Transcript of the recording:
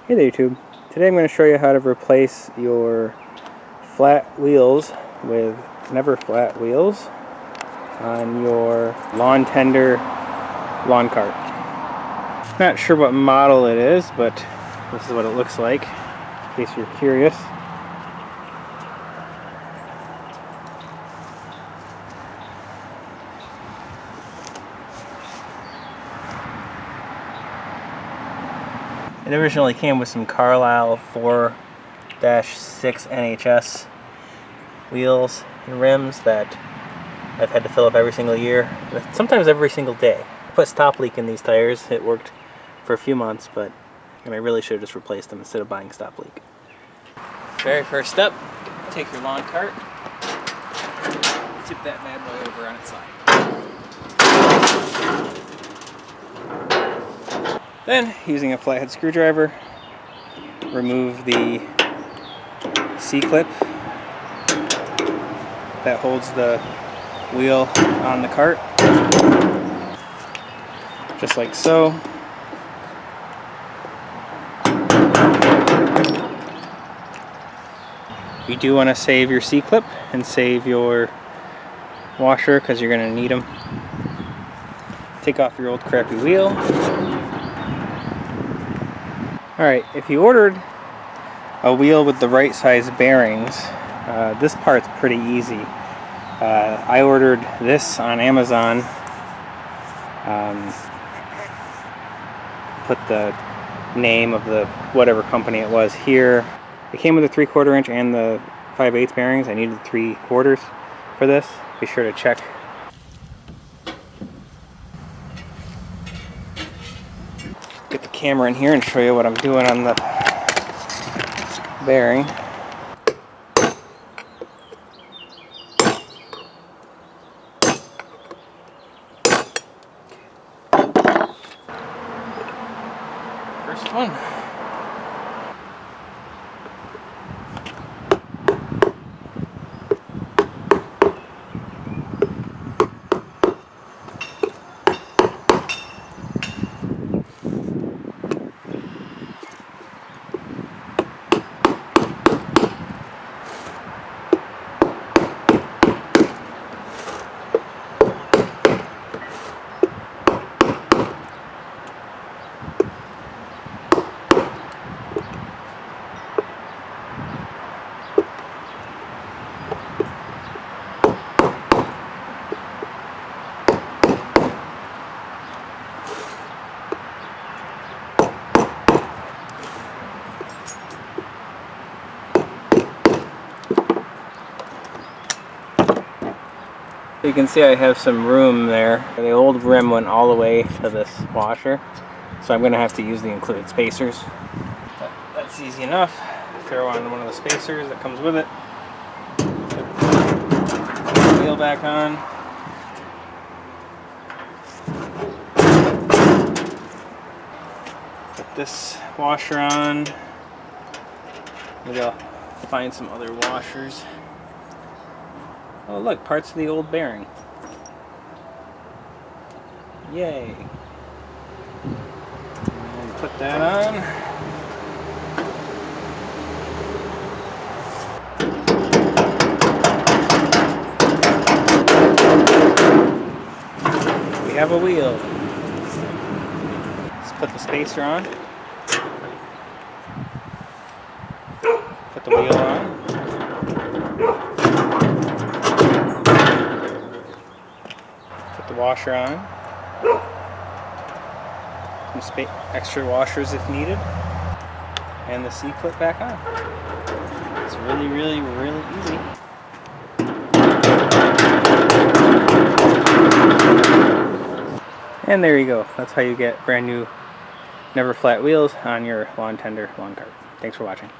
Hey there YouTube. Today I'm going to show you how to replace your flat wheels with never flat wheels on your lawn tender lawn cart. Not sure what model it is, but this is what it looks like in case you're curious. It originally came with some Carlisle 4-6 NHS wheels and rims that I've had to fill up every single year, sometimes every single day. I put stop leak in these tires. It worked for a few months, but I really should have just replaced them instead of buying stop leak. Very first step, take your lawn cart, tip that bad boy over on its side. Then, using a flathead screwdriver, remove the C-clip that holds the wheel on the cart, just like so. You do want to save your C-clip and save your washer because you're going to need them. Take off your old crappy wheel. Alright, if you ordered a wheel with the right size bearings, this part's pretty easy. I ordered this on Amazon. Put the name of the whatever company it was here. It came with a 3/4 inch and the 5/8 bearings. I needed 3/4 for this. Be sure to check. Get the camera in here and show you what I'm doing on the bearing. First one. You can see I have some room there. The old rim went all the way to this washer, so I'm going to have to use the included spacers. But that's easy enough. Throw on one of the spacers that comes with it. Put the wheel back on. Put this washer on. Maybe I'll find some other washers. Oh look, parts of the old bearing. Yay. And put that on. We have a wheel. Let's put the spacer on. Put the wheel on. The washer on, some extra washers if needed, and the C-clip back on. It's really easy. And there you go. That's how you get brand new never flat wheels on your lawn tender lawn cart. Thanks for watching.